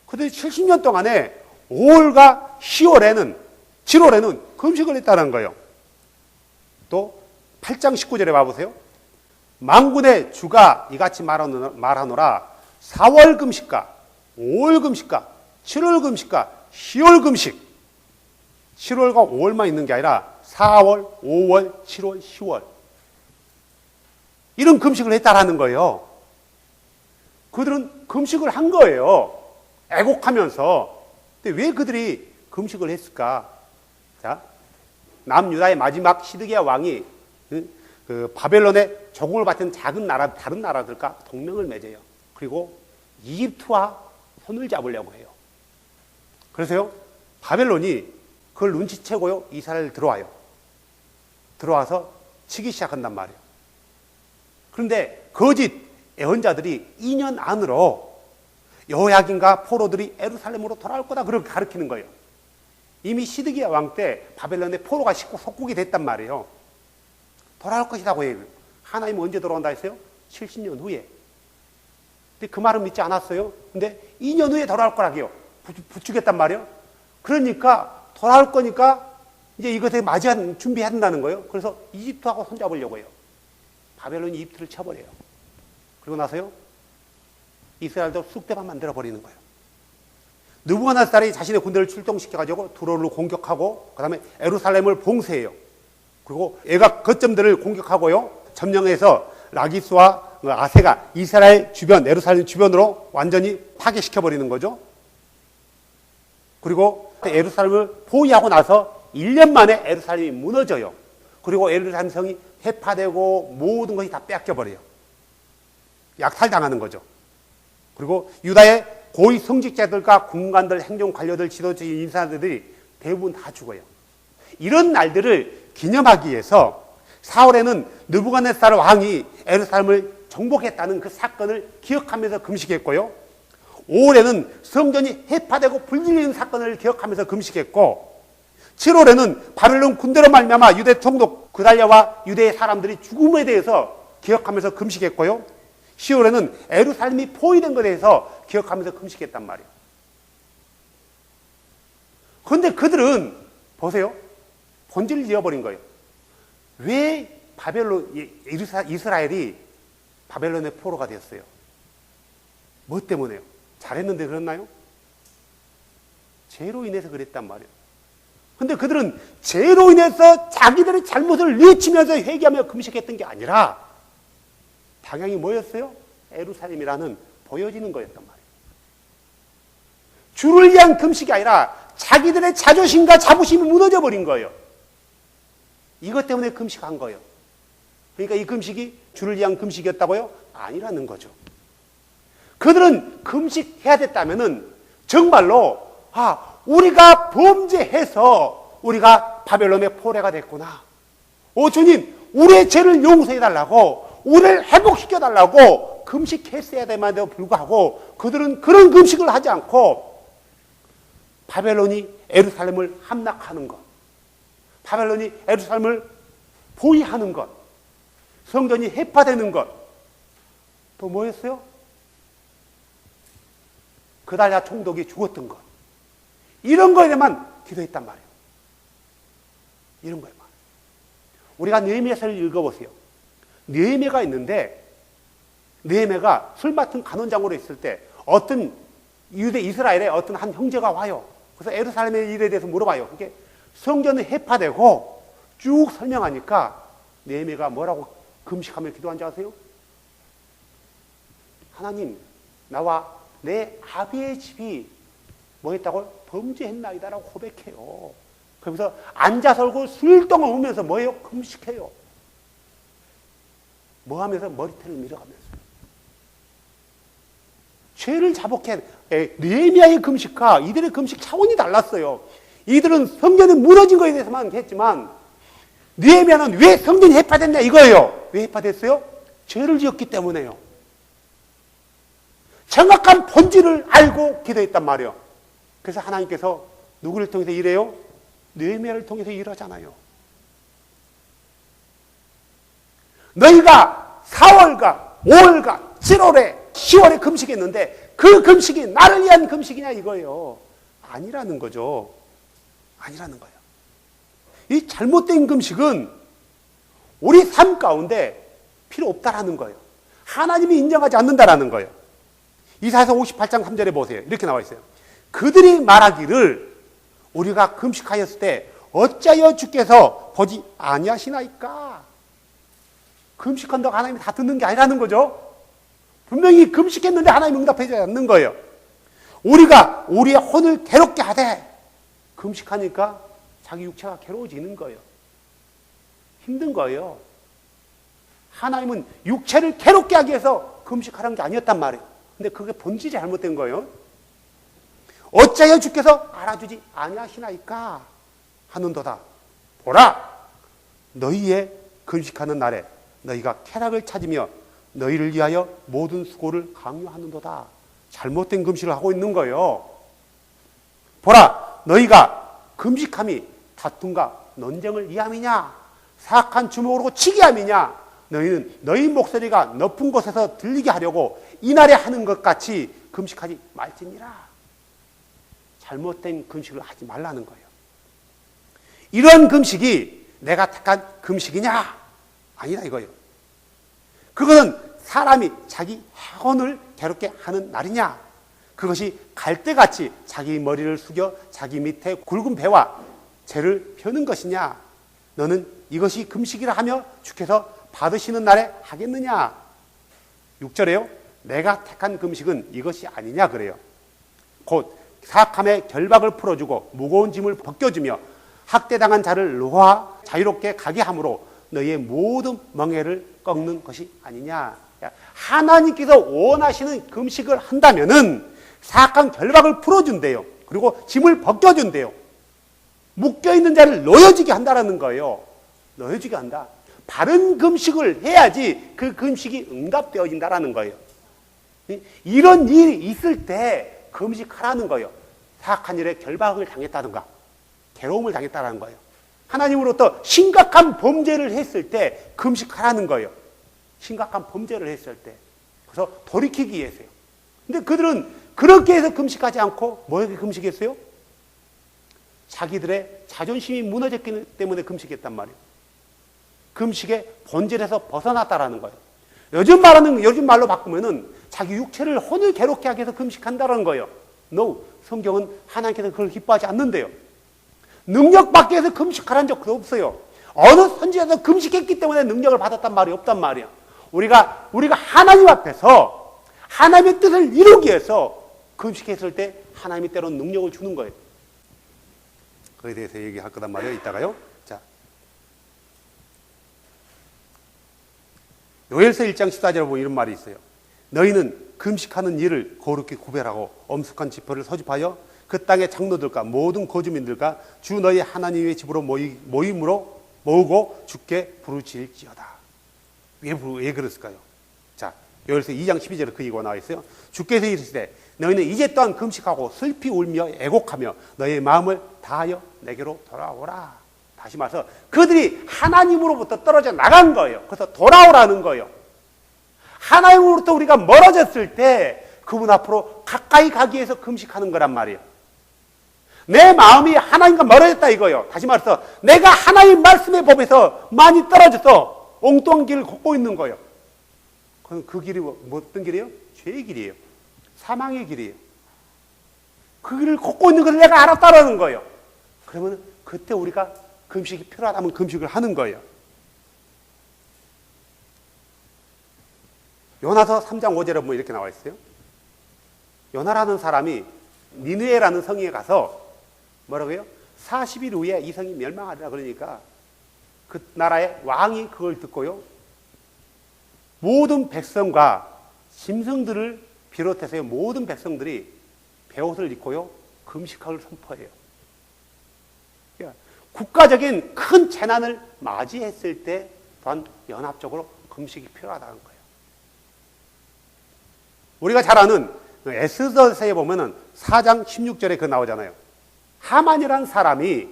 그들이 70년 동안에 5월과 10월에는 7월에는 금식을 했다는 거예요. 또 8장 19절에 봐보세요. 만군의 주가 이같이 말하노라. 4월 금식과 5월 금식과 7월 금식과 10월 금식. 7월과 5월만 있는 게 아니라 4월, 5월, 7월, 10월. 이런 금식을 했다라는 거예요. 그들은 금식을 한 거예요. 애곡하면서. 근데 왜 그들이 금식을 했을까? 자, 남유다의 마지막 시드기야 왕이 그 바벨론의 조공을 받은 작은 나라, 다른 나라들과 동맹을 맺어요. 그리고 이집트와 손을 잡으려고 해요. 그래서요, 바벨론이 그걸 눈치채고요, 이스라엘 들어와요. 들어와서 치기 시작한단 말이에요. 그런데 거짓 예언자들이 2년 안으로 여호야긴과 포로들이 예루살렘으로 돌아올 거다, 그렇게 가르치는 거예요. 이미 시드기야 왕 때 바벨론의 포로가 속국이 됐단 말이에요. 돌아올 것이라고 해요. 하나님은 언제 돌아온다 했어요? 70년 후에. 근데 그 말은 믿지 않았어요. 근데 2년 후에 돌아올 거라고 해요. 부추겼단 말이에요. 그러니까 돌아올 거니까 이제 이것에 맞이한 준비해야 된다는 거예요. 그래서 이집트하고 손잡으려고 해요. 바벨론이 이집트를 쳐버려요. 그리고 나서요, 이스라엘도 쑥대밭 만들어버리는 거예요. 느부갓네살이 자신의 군대를 출동시켜가지고 두로를 공격하고, 그 다음에 예루살렘을 봉쇄해요. 그리고 애각 거점들을 공격하고요, 점령해서 라기스와 아세가 이스라엘 주변, 예루살렘 주변으로 완전히 파괴시켜버리는 거죠. 그리고 예루살렘을 포위하고 나서 1년 만에 예루살렘이 무너져요. 그리고 예루살렘 성이 해파되고 모든 것이 다 뺏겨버려요. 약탈당하는 거죠. 그리고 유다의 고위 성직자들과 군관들, 행정관료들, 지도적인 인사들이 대부분 다 죽어요. 이런 날들을 기념하기 위해서 4월에는 느부갓네살 왕이 예루살렘을 정복했다는 그 사건을 기억하면서 금식했고요. 5월에는 성전이 해파되고 불질리는 사건을 기억하면서 금식했고, 7월에는 바벨론 군대로 말미암아 유대 총독 그달랴와 유대의 사람들이 죽음에 대해서 기억하면서 금식했고요. 10월에는 예루살렘이 포위된 것에 대해서 기억하면서 금식했단 말이에요. 그런데 그들은 보세요, 본질을 잃어버린 거예요. 왜 이스라엘이 바벨론의 포로가 되었어요? 뭐 때문에요? 잘했는데 그랬나요? 죄로 인해서 그랬단 말이에요. 근데 그들은 죄로 인해서 자기들의 잘못을 뉘우치면서 회개하며 금식했던 게 아니라 방향이 뭐였어요? 예루살렘이라는 보여지는 거였단 말이에요. 주를 위한 금식이 아니라 자기들의 자존심과 자부심이 무너져 버린 거예요. 이것 때문에 금식한 거예요. 그러니까 이 금식이 주를 위한 금식이었다고요? 아니라는 거죠. 그들은 금식해야 됐다면은 정말로 우리가 범죄해서 우리가 바벨론의 포로가 됐구나. 주님, 우리의 죄를 용서해달라고, 우리를 회복시켜달라고 금식했어야 됨에도 불구하고 그들은 그런 금식을 하지 않고 바벨론이 예루살렘을 함락하는 것, 바벨론이 예루살렘을 포위하는 것, 성전이 해파되는 것, 또 뭐였어요? 그달랴 총독이 죽었던 것, 이런 거에 대해만 기도했단 말이에요. 이런 거에만. 우리가 느헤미야서를 읽어보세요. 느헤미야가 있는데, 느헤미야가 술 맡은 간원장으로 있을 때 어떤 유대 이스라엘의 어떤 한 형제가 와요. 그래서 예루살렘의 일에 대해서 물어봐요. 그게 성전은 해파되고 쭉 설명하니까 느헤미야가 뭐라고 금식하며 기도한 줄 아세요? 하나님, 나와 내 아비의 집이 뭐 했다고? 범죄했나이다라고 고백해요. 그러면서 앉아서 얼굴 술동을 울면서 뭐예요? 금식해요. 뭐 하면서? 머리털을 밀어가면서. 죄를 자복해. 느헤미야의 금식과 이들의 금식 차원이 달랐어요. 이들은 성전이 무너진 것에 대해서만 했지만 느헤미야는 왜 성전이 해파됐냐 이거예요. 왜 해파됐어요? 죄를 지었기 때문에요. 정확한 본질을 알고 기도했단 말이에요. 그래서 하나님께서 누구를 통해서 일해요? 느헤미야를 통해서 일하잖아요. 너희가 4월과 5월과 7월에 10월에 금식했는데 그 금식이 나를 위한 금식이냐 이거예요. 아니라는 거죠. 아니라는 거예요. 이 잘못된 금식은 우리 삶 가운데 필요 없다라는 거예요. 하나님이 인정하지 않는다라는 거예요. 이사야서 58장 3절에 보세요. 이렇게 나와 있어요. 그들이 말하기를 우리가 금식하였을 때 어찌하여 주께서 보지 아니하시나이까. 금식한다고 하나님이 다 듣는 게 아니라는 거죠. 분명히 금식했는데 하나님이 응답해주지 않는 거예요. 우리가 우리의 혼을 괴롭게 하되 금식하니까 자기 육체가 괴로워지는 거예요. 힘든 거예요. 하나님은 육체를 괴롭게 하기 위해서 금식하라는 게 아니었단 말이에요. 근데 그게 본질이 잘못된 거예요. 어찌하여 주께서 알아주지 아니하시나이까 하는도다. 보라, 너희의 금식하는 날에 너희가 쾌락을 찾으며 너희를 위하여 모든 수고를 강요하는도다. 잘못된 금식을 하고 있는 거예요. 보라, 너희가 금식함이 다툼과 논쟁을 위함이냐, 사악한 주먹으로 치게 함이냐, 너희는 너희 목소리가 높은 곳에서 들리게 하려고 이날에 하는 것 같이 금식하지 말지니라. 잘못된 금식을 하지 말라는 거예요. 이런 금식이 내가 택한 금식이냐? 아니다 이거예요. 그것은 사람이 자기 학원을 괴롭게 하는 날이냐? 그것이 갈대같이 자기 머리를 숙여 자기 밑에 굵은 배와 재를 펴는 것이냐? 너는 이것이 금식이라 하며 주께서 받으시는 날에 하겠느냐? 6절에요. 내가 택한 금식은 이것이 아니냐 그래요. 곧 사악함의 결박을 풀어주고 무거운 짐을 벗겨주며 학대당한 자를 놓아 자유롭게 가게 함으로 너희의 모든 멍에를 꺾는 것이 아니냐. 하나님께서 원하시는 금식을 한다면은 사악한 결박을 풀어준대요. 그리고 짐을 벗겨준대요. 묶여있는 자를 놓여지게 한다라는 거예요. 놓여지게 한다. 바른 금식을 해야지 그 금식이 응답되어진다라는 거예요. 이런 일이 있을 때 금식하라는 거예요. 사악한 일에 결박을 당했다든가 괴로움을 당했다는 거예요. 하나님으로부터 심각한 범죄를 했을 때 금식하라는 거예요. 심각한 범죄를 했을 때. 그래서 돌이키기 위해서요. 근데 그들은 그렇게 해서 금식하지 않고 뭐에게 금식했어요? 자기들의 자존심이 무너졌기 때문에 금식했단 말이에요. 금식의 본질에서 벗어났다라는 거예요. 요즘 말로 바꾸면은 자기 육체를 혼을 괴롭게 하기 위해서 금식한다는 거예요. No. 성경은 하나님께서 그걸 기뻐하지 않는데요. 능력 받기 위해서 금식하라는 적도 없어요. 어느 선지자도 금식했기 때문에 능력을 받았단 말이 없단 말이야. 우리가 하나님 앞에서 하나님의 뜻을 이루기 위해서 금식했을 때 하나님이 때로는 능력을 주는 거예요. 그에 대해서 얘기할 거단 말이에요. 이따가요. 자, 요엘서 1장 14절에 보면 이런 말이 있어요. 너희는 금식하는 일을 거룩히 구별하고 엄숙한 지퍼를 소집하여 그 땅의 장로들과 모든 거주민들과 주 너희 하나님의 집으로 모으고 주께 부르짖을지어다. 왜 그랬을까요? 자, 요엘서 2장 12절에 그 얘기가 나와 있어요. 주께서 이르시되 너희는 이제 또한 금식하고 슬피 울며 애곡하며 너희의 마음을 다하여 내게로 돌아오라. 다시 말해서 그들이 하나님으로부터 떨어져 나간 거예요. 그래서 돌아오라는 거예요. 하나님으로부터 우리가 멀어졌을 때 그분 앞으로 가까이 가기 위해서 금식하는 거란 말이에요. 내 마음이 하나님과 멀어졌다 이거예요. 다시 말해서 내가 하나님 말씀의 법에서 많이 떨어져서 엉뚱한 길을 걷고 있는 거예요. 그 길이 어떤 길이에요? 죄의 길이에요. 사망의 길이에요. 그 길을 걷고 있는 것을 내가 알았다라는 거예요. 그러면 그때 우리가 금식이 필요하다면 금식을 하는 거예요. 요나서 3장 5절에 보면 이렇게 나와 있어요. 요나라는 사람이 니느웨라는 성에 가서 뭐라고요? 40일 후에 이 성이 멸망하리라 그러니까 그 나라의 왕이 그걸 듣고요. 모든 백성과 짐승들을 비롯해서 모든 백성들이 베옷을 입고요. 금식을 선포해요. 그러니까 국가적인 큰 재난을 맞이했을 때 또한 연합적으로 금식이 필요하다는 거예요. 우리가 잘 아는 에스더서에 보면은 4장 16절에 그 나오잖아요. 하만이라는 사람이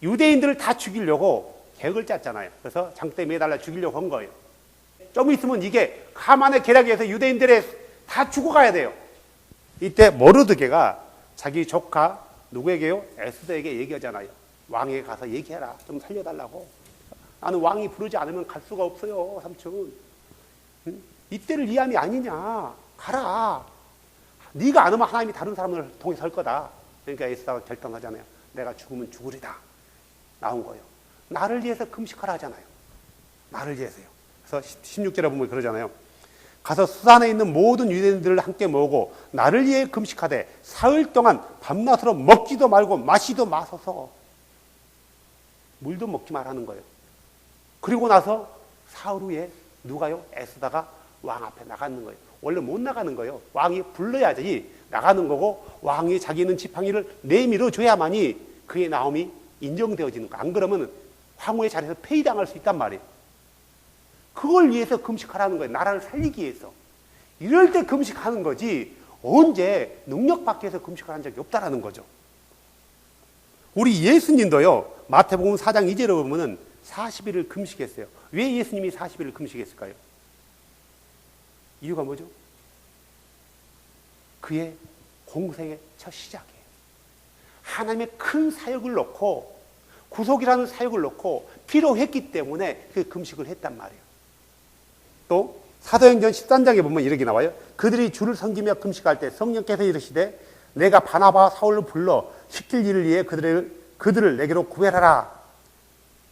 유대인들을 다 죽이려고 계획을 짰잖아요. 그래서 장대에 매달려 죽이려고 한 거예요. 좀 있으면 이게 하만의 계략에 의해서 유대인들이 다 죽어가야 돼요. 이때 모르드게가 자기 조카 누구에게요? 에스더에게 얘기하잖아요. 왕에게 가서 얘기해라. 좀 살려달라고. 나는 왕이 부르지 않으면 갈 수가 없어요. 삼촌. 이때를 위함이 아니냐. 가라. 네가 안 오면 하나님이 다른 사람을 통해서 할 거다. 그러니까 에스더가 결단하잖아요. 내가 죽으면 죽으리다. 나온 거예요. 나를 위해서 금식하라 하잖아요. 나를 위해서요. 그래서 16절에 보면 그러잖아요. 가서 수산에 있는 모든 유대인들을 함께 모으고 나를 위해 금식하되 사흘 동안 밤낮으로 먹지도 말고 마시도 마소서. 물도 먹지 말라는 거예요. 그리고 나서 사흘 후에 누가요? 애쓰다가 왕 앞에 나가는 거예요. 원래 못 나가는 거예요. 왕이 불러야지 나가는 거고, 왕이 자기 있는 지팡이를 내밀어 줘야만이 그의 나옴이 인정되어지는 거예요. 안 그러면 황후의 자리에서 폐위당할 수 있단 말이에요. 그걸 위해서 금식하라는 거예요. 나라를 살리기 위해서. 이럴 때 금식하는 거지 언제 능력 받기 위해서 금식을 한 적이 없다라는 거죠. 우리 예수님도요, 마태복음 4장 2절에 보면은 40일을 금식했어요. 왜 예수님이 40일을 금식했을까요? 이유가 뭐죠? 그의 공생의 첫 시작이에요. 하나님의 큰 사역을 놓고, 구속이라는 사역을 놓고 필요했기 때문에 그 금식을 했단 말이에요. 또 사도행전 13장에 보면 이렇게 나와요. 그들이 주를 섬기며 금식할 때 성령께서 이르시되 내가 바나바와 사울을 불러 시킬 일을 위해 그들을 내게로 구별하라.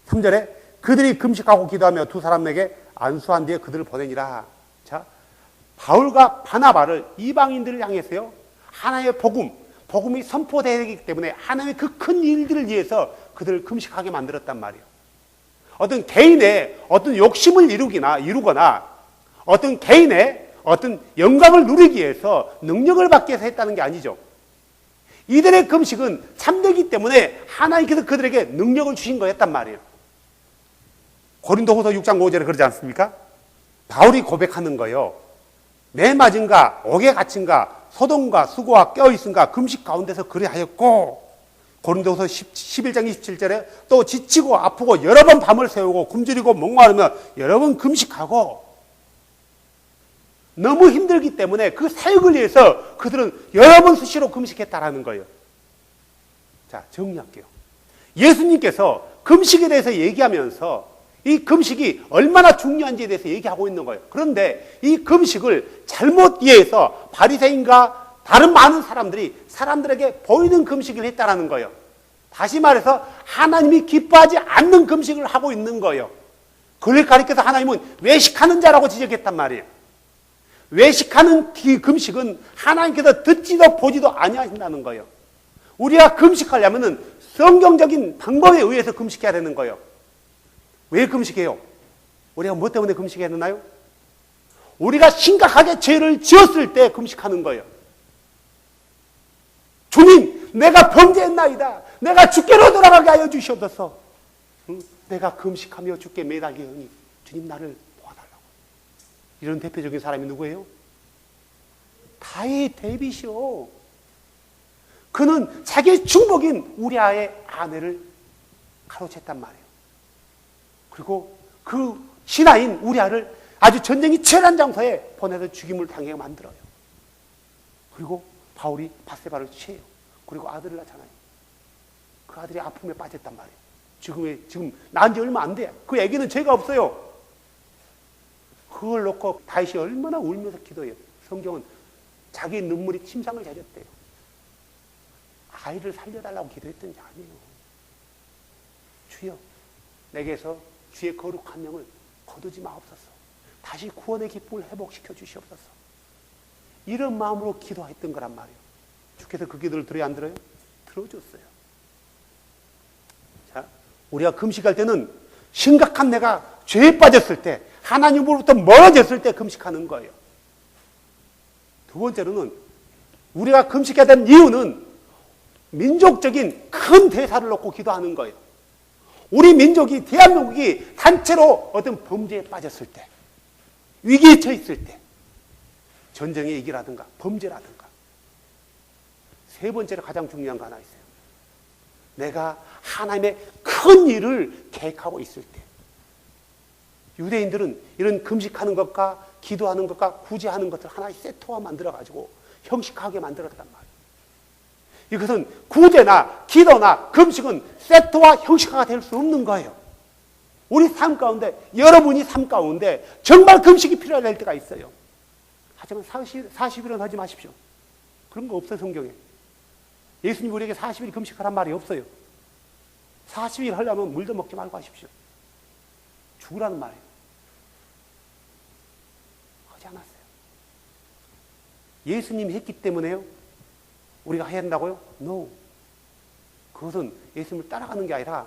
3절에 그들이 금식하고 기도하며 두 사람에게 안수한 뒤에 그들을 보내니라. 자, 바울과 바나바를 이방인들을 향해서요, 하나님의 복음이 선포되기 때문에 하나님의 그 큰 일들을 위해서 그들을 금식하게 만들었단 말이에요. 어떤 개인의 어떤 욕심을 이루거나 어떤 개인의 어떤 영광을 누리기 위해서 능력을 받기 위해서 했다는 게 아니죠. 이들의 금식은 참되기 때문에 하나님께서 그들에게 능력을 주신 거였단 말이에요. 고린도후서 6장 5절에 그러지 않습니까? 바울이 고백하는 거예요. 매 맞은가 옥에 갇힌가 소돔과 수고와 껴있은가 금식 가운데서 그리하였고, 고린도후서 11장 27절에 또 지치고 아프고 여러 번 밤을 새우고 굶주리고 목마르며 여러 번 금식하고, 너무 힘들기 때문에 그 사역을 위해서 그들은 여러 번 수시로 금식했다라는 거예요. 자, 정리할게요. 예수님께서 금식에 대해서 얘기하면서 이 금식이 얼마나 중요한지에 대해서 얘기하고 있는 거예요. 그런데 이 금식을 잘못 이해해서 바리새인과 다른 많은 사람들에게 보이는 금식을 했다라는 거예요. 다시 말해서 하나님이 기뻐하지 않는 금식을 하고 있는 거예요. 그걸 가리켜서 하나님은 외식하는 자라고 지적했단 말이에요. 외식하는 금식은 하나님께서 듣지도 보지도 아니하신다는 거예요. 우리가 금식하려면 성경적인 방법에 의해서 금식해야 되는 거예요. 왜 금식해요? 우리가 뭐 때문에 금식해야 되나요? 우리가 심각하게 죄를 지었을 때 금식하는 거예요. 주님, 내가 범죄했나이다. 내가 주께로 돌아가게 하여 주시옵소서. 내가 금식하며 주께 매달리오니 주님 나를 도와달라고. 이런 대표적인 사람이 누구예요? 데빗이요. 그는 자기 충복인 우리아의 아내를 가로챘단 말이에요. 그리고 그 신하인 우리아를 아주 전쟁이 치열한 장소에 보내서 죽임을 당하게 만들어요. 그리고 바울이 밧세바를 취해요. 그리고 아들을 낳잖아요. 그 아들이 아픔에 빠졌단 말이에요. 지금 낳은 지 얼마 안 돼. 그 아기는 죄가 없어요. 그걸 놓고 다윗이 얼마나 울면서 기도해요. 성경은 자기 눈물이 침상을 젖었대요. 아이를 살려달라고 기도했던지 아니에요. 주여, 내게서 주의 거룩한 명을 거두지 마옵소서. 다시 구원의 기쁨을 회복시켜 주시옵소서. 이런 마음으로 기도했던 거란 말이에요. 주께서 그 기도를 들어야 안 들어요? 들어줬어요. 자, 우리가 금식할 때는 심각한 내가 죄에 빠졌을 때, 하나님으로부터 멀어졌을 때 금식하는 거예요. 두 번째로는 우리가 금식해야 되는 이유는 민족적인 큰 대사를 놓고 기도하는 거예요. 우리 민족이, 대한민국이 단체로 어떤 범죄에 빠졌을 때, 위기에 처했을 때, 전쟁의 위기라든가 범죄라든가. 세 번째로 가장 중요한 거 하나 있어요. 내가 하나님의 큰 일을 계획하고 있을 때. 유대인들은 이런 금식하는 것과 기도하는 것과 구제하는 것을 하나의 세트화 만들어가지고 형식하게 만들었단 말이에요. 이것은 구제나 기도나 금식은 세트화 형식화가 될 수 없는 거예요. 우리 삶 가운데, 여러분이 삶 가운데 정말 금식이 필요할 때가 있어요. 하지만 40일은 하지 마십시오. 그런 거 없어요, 성경에. 예수님 우리에게 40일 금식하란 말이 없어요. 40일 하려면 물도 먹지 말고 하십시오. 죽으라는 말이에요. 하지 않았어요. 예수님이 했기 때문에요? 우리가 해야 한다고요? No. 그것은 예수님을 따라가는 게 아니라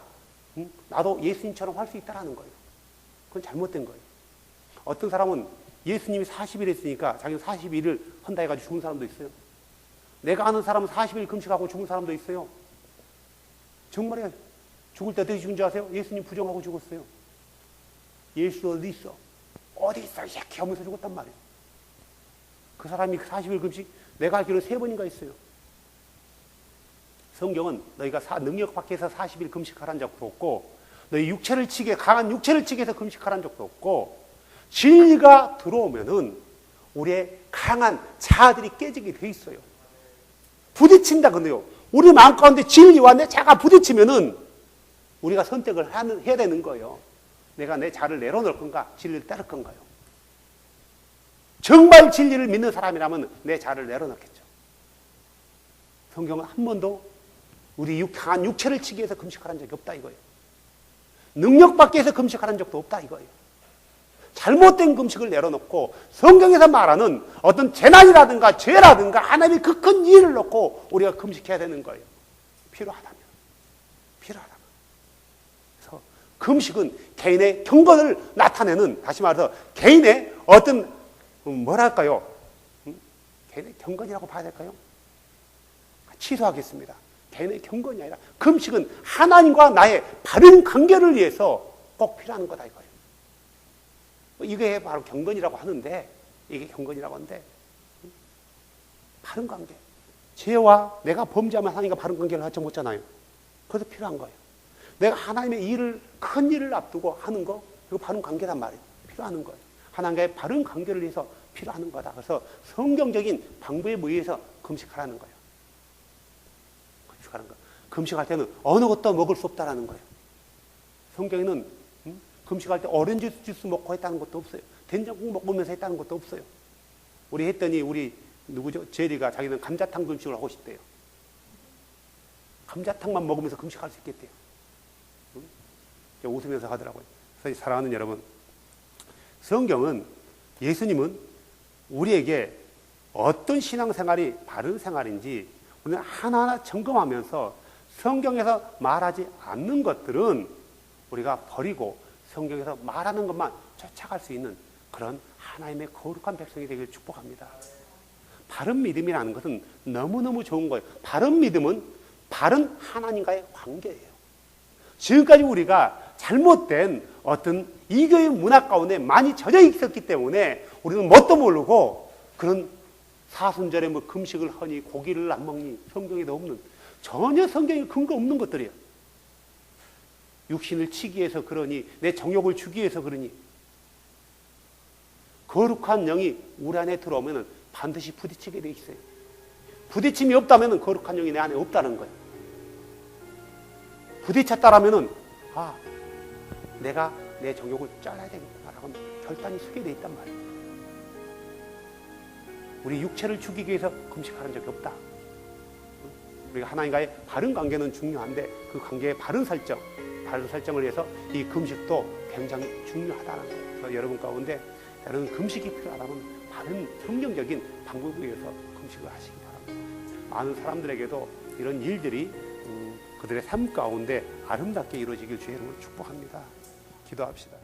나도 예수님처럼 할 수 있다는 거예요. 그건 잘못된 거예요. 어떤 사람은 예수님이 40일 했으니까 자기는 42일을 한다 해가지고 죽은 사람도 있어요. 내가 아는 사람은 40일 금식하고 죽은 사람도 있어요. 정말이에요. 죽을 때 어떻게 죽은 줄 아세요? 예수님 부정하고 죽었어요. 예수 어디 있어? 어디 있어? 이렇게 하면서 죽었단 말이에요. 그 사람이 40일 금식 내가 알기로는 3번인가 있어요. 성경은 너희가 능력 밖에서 40일 금식하라는 적도 없고 너희 육체를 치게 강한 육체를 치게 해서 금식하라는 적도 없고 진리가 들어오면은 우리의 강한 자아들이 깨지게 돼 있어요. 부딪힌다 근데요. 우리 마음 가운데 진리와 내 자가 부딪히면은 우리가 선택을 해야 되는 거예요. 내가 내 자를 내려놓을 건가 진리를 따를 건가요? 정말 진리를 믿는 사람이라면 내 자를 내려놓겠죠. 성경은 한 번도 우리 강한 육체를 치기 위해서 금식하라는 적이 없다 이거예요. 능력 받기 위해서 금식하라는 적도 없다 이거예요. 잘못된 금식을 내려놓고 성경에서 말하는 어떤 재난이라든가 죄라든가 하나님의 그 큰 일을 놓고 우리가 금식해야 되는 거예요. 필요하다면. 그래서 금식은 개인의 경건을 나타내는, 다시 말해서 개인의 어떤 뭐랄까요? 개인의 경건이라고 봐야 될까요? 취소하겠습니다. 개인의 경건이 아니라 금식은 하나님과 나의 바른 관계를 위해서 꼭 필요한 거다 이거예요. 이게 바로 경건이라고 하는데, 이게 경건이라고 하는데, 바른 관계. 죄와 내가 범죄하면 하나님과 바른 관계를 하지 못하잖아요. 그래서 필요한 거예요. 내가 하나님의 일을, 큰 일을 앞두고 하는 거, 이거 바른 관계란 말이에요. 필요한 거예요. 하나님과의 바른 관계를 위해서 필요한 거다. 그래서 성경적인 방법에 의해서 금식하라는 거예요. 금식하는 거. 금식할 때는 어느 것도 먹을 수 없다라는 거예요. 성경에는 금식할 때 오렌지 주스 먹고 했다는 것도 없어요. 된장국 먹으면서 했다는 것도 없어요. 우리 했더니 우리 누구죠? 제리가 자기는 감자탕 금식을 하고 싶대요. 감자탕만 먹으면서 금식할 수 있겠대요. 웃으면서 하더라고요. 그래서 사랑하는 여러분, 성경은, 예수님은 우리에게 어떤 신앙생활이 바른 생활인지 우리는 하나하나 점검하면서 성경에서 말하지 않는 것들은 우리가 버리고 성경에서 말하는 것만 쫓아갈 수 있는 그런 하나님의 거룩한 백성이 되기를 축복합니다. 바른 믿음이라는 것은 너무너무 좋은 거예요. 바른 믿음은 바른 하나님과의 관계예요. 지금까지 우리가 잘못된 어떤 이교의 문화 가운데 많이 젖어 있었기 때문에 우리는 뭣도 모르고 그런 사순절에 뭐 금식을 하니 고기를 안 먹니 성경에도 없는, 전혀 성경에 근거 없는 것들이에요. 육신을 치기 위해서 그러니, 내 정욕을 주기 위해서 그러니, 거룩한 영이 우리 안에 들어오면 반드시 부딪히게 돼 있어요. 부딪힘이 없다면 거룩한 영이 내 안에 없다는 거예요. 부딪혔다라면 내가 내 정욕을 잘라야 되겠구나라고 결단이 서게 돼 있단 말이에요. 우리 육체를 죽이기 위해서 금식하는 적이 없다. 우리가 하나님과의 바른 관계는 중요한데 그 관계의 바른 설정을 위해서 이 금식도 굉장히 중요하다는 거예요. 그래서 여러분 가운데 여러분 금식이 필요하다면 바른 성경적인 방법에 의해서 금식을 하시기 바랍니다. 많은 사람들에게도 이런 일들이 그들의 삶 가운데 아름답게 이루어지길 주의 이름으로 축복합니다. 기도합시다.